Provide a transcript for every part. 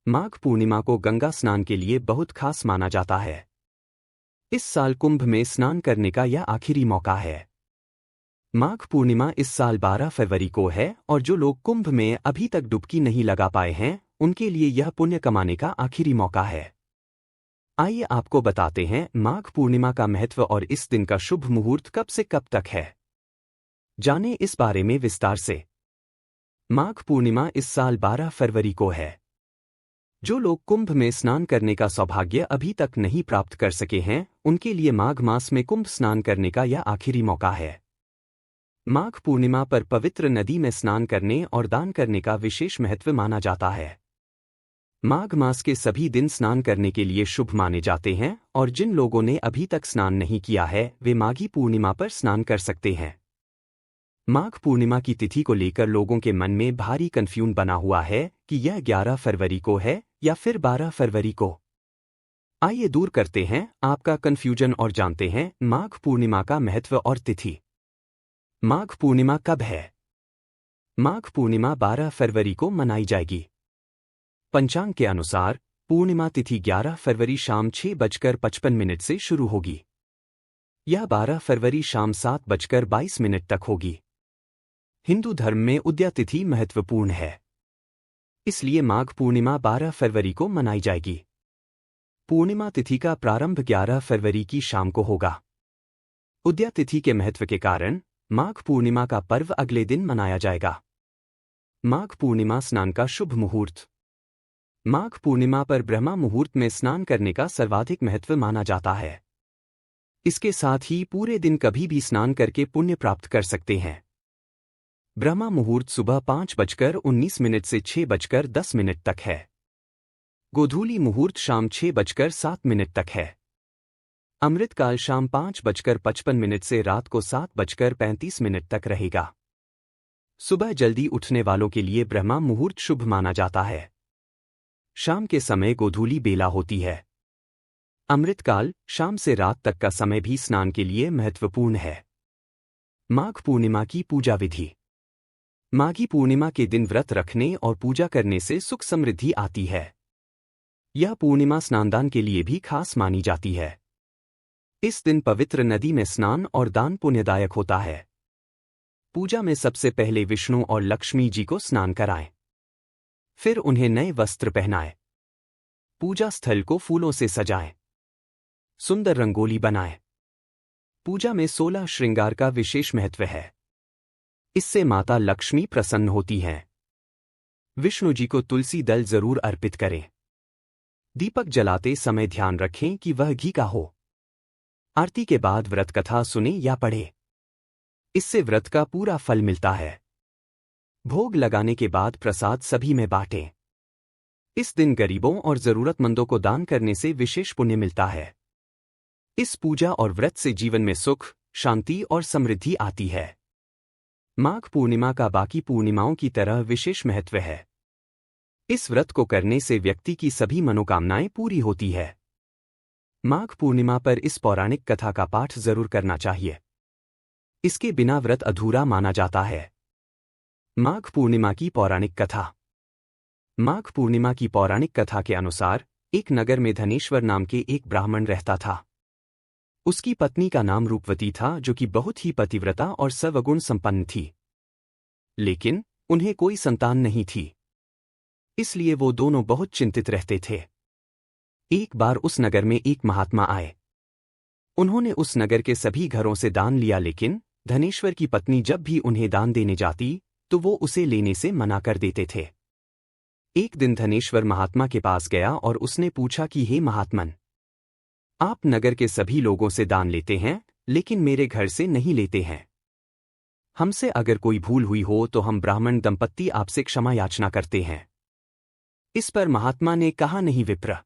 माघ पूर्णिमा को गंगा स्नान के लिए बहुत खास माना जाता है। इस साल कुंभ में स्नान करने का यह आखिरी मौका है। माघ पूर्णिमा इस साल 12 फरवरी को है और जो लोग कुंभ में अभी तक डुबकी नहीं लगा पाए हैं, उनके लिए यह पुण्य कमाने का आखिरी मौका है। आइए आपको बताते हैं माघ पूर्णिमा का महत्व और इस दिन का शुभ मुहूर्त कब से कब तक है। जानें इस बारे में विस्तार से। माघ पूर्णिमा इस साल 12 फरवरी को है। जो लोग कुंभ में स्नान करने का सौभाग्य अभी तक नहीं प्राप्त कर सके हैं, उनके लिए माघ मास में कुंभ स्नान करने का यह आखिरी मौका है। माघ पूर्णिमा पर पवित्र नदी में स्नान करने और दान करने का विशेष महत्व माना जाता है। माघ मास के सभी दिन स्नान करने के लिए शुभ माने जाते हैं और जिन लोगों ने अभी तक स्नान नहीं किया है, वे माघी पूर्णिमा पर स्नान कर सकते हैं। माघ पूर्णिमा की तिथि को लेकर लोगों के मन में भारी कन्फ्यूजन बना हुआ है कि यह 11 फरवरी को है या फिर 12 फरवरी को। आइए दूर करते हैं आपका कन्फ्यूजन और जानते हैं माघ पूर्णिमा का महत्व और तिथि। माघ पूर्णिमा कब है? माघ पूर्णिमा 12 फरवरी को मनाई जाएगी। पंचांग के अनुसार पूर्णिमा तिथि 11 फरवरी शाम 6:55 से शुरू होगी। यह 12 फरवरी शाम 7:22 तक होगी। हिंदू धर्म में उदया तिथि महत्वपूर्ण है, इसलिए माघ पूर्णिमा 12 फरवरी को मनाई जाएगी। पूर्णिमा तिथि का प्रारंभ 11 फरवरी की शाम को होगा। उदया तिथि के महत्व के कारण माघ पूर्णिमा का पर्व अगले दिन मनाया जाएगा। माघ पूर्णिमा स्नान का शुभ मुहूर्त। माघ पूर्णिमा पर ब्रह्मा मुहूर्त में स्नान करने का सर्वाधिक महत्व माना जाता है। इसके साथ ही पूरे दिन कभी भी स्नान करके पुण्य प्राप्त कर सकते हैं। ब्रह्मा मुहूर्त सुबह 5:19 से 6:10 तक है। गोधूली मुहूर्त शाम 6:07 तक है। अमृतकाल शाम 5:55 से रात को 7:35 तक रहेगा। सुबह जल्दी उठने वालों के लिए ब्रह्मा मुहूर्त शुभ माना जाता है। शाम के समय गोधूली बेला होती है। अमृतकाल शाम से रात तक का समय भी स्नान के लिए महत्वपूर्ण है। माघ पूर्णिमा की पूजा विधि। माघी पूर्णिमा के दिन व्रत रखने और पूजा करने से सुख समृद्धि आती है। यह पूर्णिमा स्नानदान के लिए भी खास मानी जाती है। इस दिन पवित्र नदी में स्नान और दान पुण्यदायक होता है। पूजा में सबसे पहले विष्णु और लक्ष्मी जी को स्नान कराएं। फिर उन्हें नए वस्त्र पहनाएं। पूजा स्थल को फूलों से सजाएं। सुंदर रंगोली बनाएं। पूजा में 16 श्रृंगार का विशेष महत्व है। इससे माता लक्ष्मी प्रसन्न होती हैं। विष्णु जी को तुलसी दल जरूर अर्पित करें। दीपक जलाते समय ध्यान रखें कि वह घी का हो। आरती के बाद व्रत कथा सुने या पढ़े। इससे व्रत का पूरा फल मिलता है। भोग लगाने के बाद प्रसाद सभी में बांटें। इस दिन गरीबों और जरूरतमंदों को दान करने से विशेष पुण्य मिलता है। इस पूजा और व्रत से जीवन में सुख, शांति और समृद्धि आती है। माघ पूर्णिमा का बाकी पूर्णिमाओं की तरह विशेष महत्व है। इस व्रत को करने से व्यक्ति की सभी मनोकामनाएं पूरी होती है। माघ पूर्णिमा पर इस पौराणिक कथा का पाठ जरूर करना चाहिए। इसके बिना व्रत अधूरा माना जाता है। माघ पूर्णिमा की पौराणिक कथा। माघ पूर्णिमा की पौराणिक कथा के अनुसार एक नगर में धनेश्वर नाम के एक ब्राह्मण रहता था। उसकी पत्नी का नाम रूपवती था, जो कि बहुत ही पतिव्रता और सर्वगुण संपन्न थी। लेकिन उन्हें कोई संतान नहीं थी, इसलिए वो दोनों बहुत चिंतित रहते थे। एक बार उस नगर में एक महात्मा आए। उन्होंने उस नगर के सभी घरों से दान लिया, लेकिन धनेश्वर की पत्नी जब भी उन्हें दान देने जाती तो वो उसे लेने से मना कर देते थे। एक दिन धनेश्वर महात्मा के पास गया और उसने पूछा कि हे महात्मन, आप नगर के सभी लोगों से दान लेते हैं, लेकिन मेरे घर से नहीं लेते हैं। हमसे अगर कोई भूल हुई हो तो हम ब्राह्मण दंपत्ति आपसे क्षमा याचना करते हैं। इस पर महात्मा ने कहा, नहीं विप्र,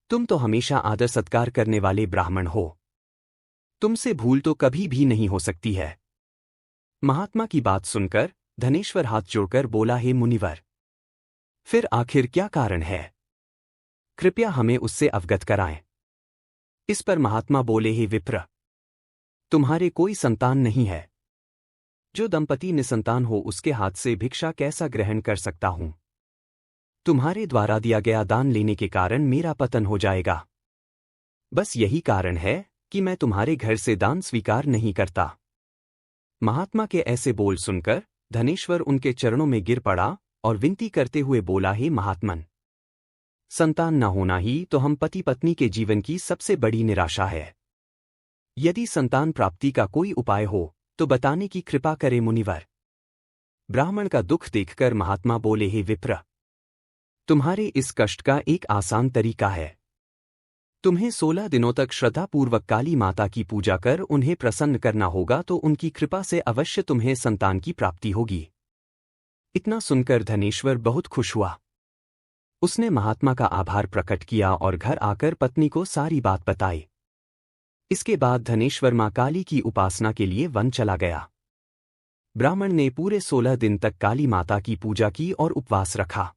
तुम तो हमेशा आदर सत्कार करने वाले ब्राह्मण हो। तुमसे भूल तो कभी भी नहीं हो सकती है। महात्मा की बात सुनकर धनेश्वर हाथ जोड़कर बोला, हे मुनिवर, फिर आखिर क्या कारण है? कृपया हमें उससे अवगत कराएं। इस पर महात्मा बोले, हे विप्र, तुम्हारे कोई संतान नहीं है। जो दंपति निसंतान हो उसके हाथ से भिक्षा कैसा ग्रहण कर सकता हूं? तुम्हारे द्वारा दिया गया दान लेने के कारण मेरा पतन हो जाएगा। बस यही कारण है कि मैं तुम्हारे घर से दान स्वीकार नहीं करता। महात्मा के ऐसे बोल सुनकर धनेश्वर उनके चरणों में गिर पड़ा और विनती करते हुए बोला, हे महात्मन, संतान न होना ही तो हम पति पत्नी के जीवन की सबसे बड़ी निराशा है। यदि संतान प्राप्ति का कोई उपाय हो तो बताने की कृपा करे मुनिवर। ब्राह्मण का दुख देखकर महात्मा बोले, हे विप्र, तुम्हारे इस कष्ट का एक आसान तरीका है। तुम्हें 16 दिनों तक श्रद्धापूर्वक काली माता की पूजा कर उन्हें प्रसन्न करना होगा, तो उनकी कृपा से अवश्य तुम्हें संतान की प्राप्ति होगी। इतना सुनकर धनेश्वर बहुत खुश हुआ। उसने महात्मा का आभार प्रकट किया और घर आकर पत्नी को सारी बात बताई। इसके बाद धनेश्वर मां काली की उपासना के लिए वन चला गया। ब्राह्मण ने पूरे 16 दिन तक काली माता की पूजा की और उपवास रखा।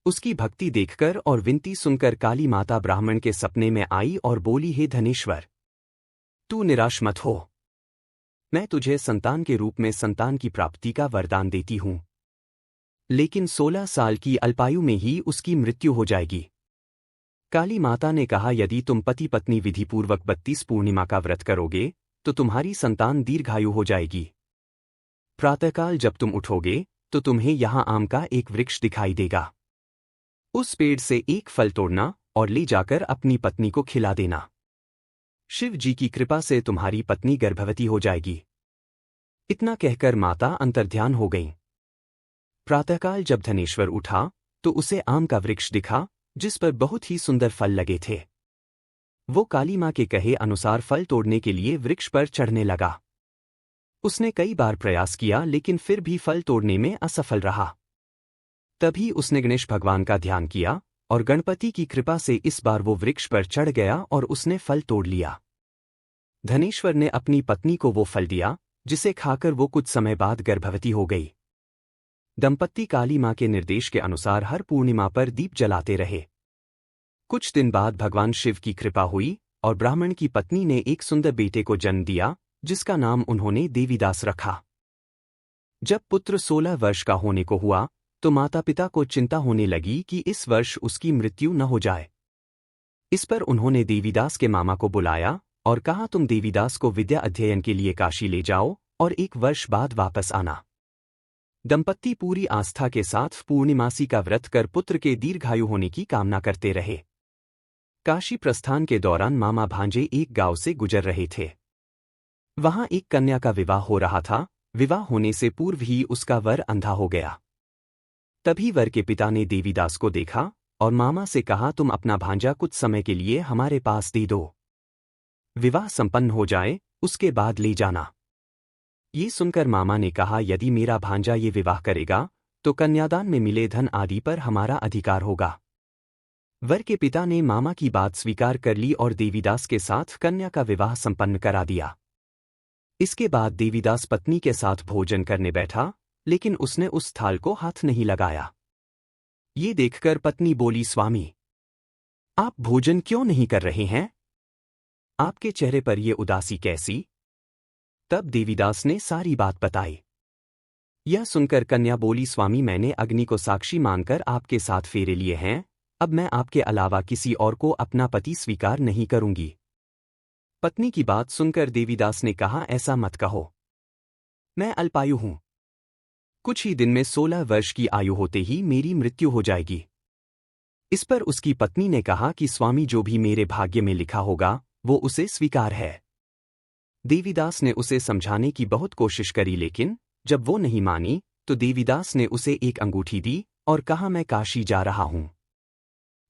उसकी भक्ति देखकर और विनती सुनकर काली माता ब्राह्मण के सपने में आई और बोली, हे धनेश्वर, तू निराश मत हो। मैं तुझे संतान के रूप में संतान की प्राप्ति का वरदान देती हूं, लेकिन 16 साल की अल्पायु में ही उसकी मृत्यु हो जाएगी। काली माता ने कहा, यदि तुम पति पत्नी विधिपूर्वक 32 पूर्णिमा का व्रत करोगे तो तुम्हारी संतान दीर्घायु हो जाएगी। प्रातःकाल जब तुम उठोगे तो तुम्हें यहां आम का एक वृक्ष दिखाई देगा। उस पेड़ से एक फल तोड़ना और ले जाकर अपनी पत्नी को खिला देना। शिव जी की कृपा से तुम्हारी पत्नी गर्भवती हो जाएगी। इतना कहकर माता अंतर्ध्यान हो गईं। प्रातःकाल जब धनेश्वर उठा तो उसे आम का वृक्ष दिखा जिस पर बहुत ही सुंदर फल लगे थे। वो काली मां के कहे अनुसार फल तोड़ने के लिए वृक्ष पर चढ़ने लगा। उसने कई बार प्रयास किया लेकिन फिर भी फल तोड़ने में असफल रहा। तभी उसने गणेश भगवान का ध्यान किया और गणपति की कृपा से इस बार वो वृक्ष पर चढ़ गया और उसने फल तोड़ लिया। धनेश्वर ने अपनी पत्नी को वो फल दिया जिसे खाकर वो कुछ समय बाद गर्भवती हो गई। दंपत्ति काली मां के निर्देश के अनुसार हर पूर्णिमा पर दीप जलाते रहे। कुछ दिन बाद भगवान शिव की कृपा हुई और ब्राह्मण की पत्नी ने एक सुंदर बेटे को जन्म दिया जिसका नाम उन्होंने देवीदास रखा। जब पुत्र 16 वर्ष का होने को हुआ तो माता पिता को चिंता होने लगी कि इस वर्ष उसकी मृत्यु न हो जाए। इस पर उन्होंने देवीदास के मामा को बुलाया और कहा, तुम देवीदास को विद्या अध्ययन के लिए काशी ले जाओ और 1 वर्ष बाद वापस आना। दंपत्ति पूरी आस्था के साथ पूर्णिमासी का व्रत कर पुत्र के दीर्घायु होने की कामना करते रहे। काशी प्रस्थान के दौरान मामा भांजे एक गांव से गुजर रहे थे। वहां एक कन्या का विवाह हो रहा था। विवाह होने से पूर्व ही उसका वर अंधा हो गया। तभी वर के पिता ने देवीदास को देखा और मामा से कहा, तुम अपना भांजा कुछ समय के लिए हमारे पास दे दो। विवाह संपन्न हो जाए उसके बाद ले जाना। ये सुनकर मामा ने कहा, यदि मेरा भांजा ये विवाह करेगा तो कन्यादान में मिले धन आदि पर हमारा अधिकार होगा। वर के पिता ने मामा की बात स्वीकार कर ली और देवीदास के साथ कन्या का विवाह संपन्न करा दिया। इसके बाद देवीदास पत्नी के साथ भोजन करने बैठा, लेकिन उसने उस थाल को हाथ नहीं लगाया। ये देखकर पत्नी बोली, स्वामी, आप भोजन क्यों नहीं कर रहे हैं? आपके चेहरे पर ये उदासी कैसी? तब देवीदास ने सारी बात बताई। यह सुनकर कन्या बोली, स्वामी, मैंने अग्नि को साक्षी मानकर आपके साथ फेरे लिए हैं। अब मैं आपके अलावा किसी और को अपना पति स्वीकार नहीं करूंगी। पत्नी की बात सुनकर देवीदास ने कहा, ऐसा मत कहो, मैं अल्पायु हूं। कुछ ही दिन में 16 वर्ष की आयु होते ही मेरी मृत्यु हो जाएगी। इस पर उसकी पत्नी ने कहा कि स्वामी, जो भी मेरे भाग्य में लिखा होगा वो उसे स्वीकार है। देवीदास ने उसे समझाने की बहुत कोशिश करी, लेकिन जब वो नहीं मानी तो देवीदास ने उसे एक अंगूठी दी और कहा, मैं काशी जा रहा हूं,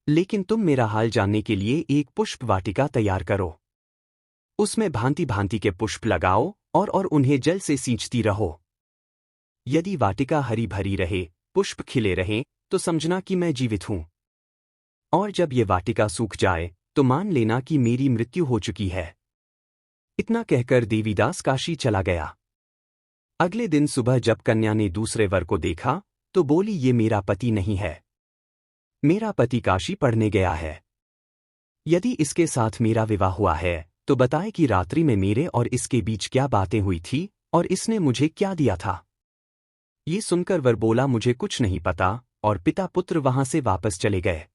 लेकिन तुम मेरा हाल जानने के लिए एक पुष्प वाटिका तैयार करो। उसमें भांति भांति के पुष्प लगाओ और उन्हें जल से सींचती रहो। यदि वाटिका हरी भरी रहे, पुष्प खिले रहें, तो समझना कि मैं जीवित हूं, और जब ये वाटिका सूख जाए तो मान लेना कि मेरी मृत्यु हो चुकी है। इतना कहकर देवीदास काशी चला गया। अगले दिन सुबह जब कन्या ने दूसरे वर को देखा तो बोली, ये मेरा पति नहीं है, मेरा पति काशी पढ़ने गया है। यदि इसके साथ मेरा विवाह हुआ है तो बताए कि रात्रि में मेरे और इसके बीच क्या बातें हुई थी और इसने मुझे क्या दिया था। ये सुनकर वर बोला, मुझे कुछ नहीं पता, और पिता पुत्र वहां से वापस चले गए।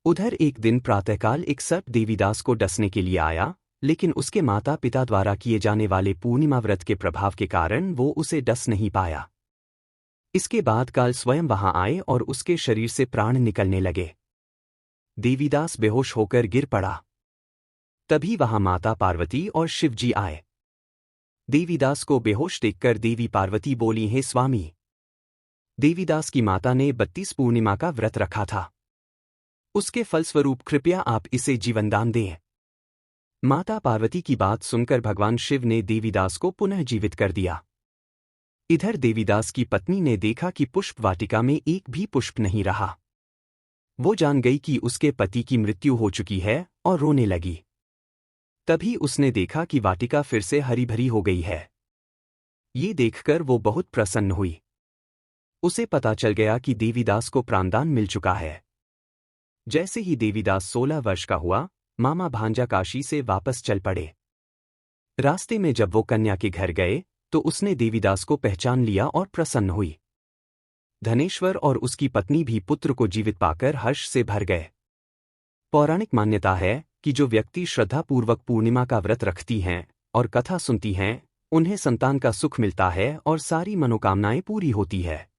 उधर एक दिन प्रातःकाल एक सर्प देवीदास को डसने के लिए आया, लेकिन उसके माता पिता द्वारा किए जाने वाले पूर्णिमा व्रत के प्रभाव के कारण वो उसे डस नहीं पाया। इसके बाद काल स्वयं वहां आए और उसके शरीर से प्राण निकलने लगे। देवीदास बेहोश होकर गिर पड़ा। तभी वहां माता पार्वती और शिव जी आए। देवीदास को बेहोश देखकर देवी पार्वती बोली, हे स्वामी, देवीदास की माता ने 32 पूर्णिमा का व्रत रखा था, उसके फलस्वरूप कृपया आप इसे जीवनदान दें। माता पार्वती की बात सुनकर भगवान शिव ने देवीदास को पुनः जीवित कर दिया। इधर देवीदास की पत्नी ने देखा कि पुष्प वाटिका में एक भी पुष्प नहीं रहा। वो जान गई कि उसके पति की मृत्यु हो चुकी है और रोने लगी। तभी उसने देखा कि वाटिका फिर से हरी भरी हो गई है। ये देखकर वो बहुत प्रसन्न हुई। उसे पता चल गया कि देवीदास को प्राणदान मिल चुका है। जैसे ही देवीदास 16 वर्ष का हुआ, मामा भांजा काशी से वापस चल पड़े। रास्ते में जब वो कन्या के घर गए तो उसने देवीदास को पहचान लिया और प्रसन्न हुई। धनेश्वर और उसकी पत्नी भी पुत्र को जीवित पाकर हर्ष से भर गए। पौराणिक मान्यता है कि जो व्यक्ति श्रद्धापूर्वक पूर्णिमा का व्रत रखती हैं और कथा सुनती हैं, उन्हें संतान का सुख मिलता है और सारी मनोकामनाएं पूरी होती है।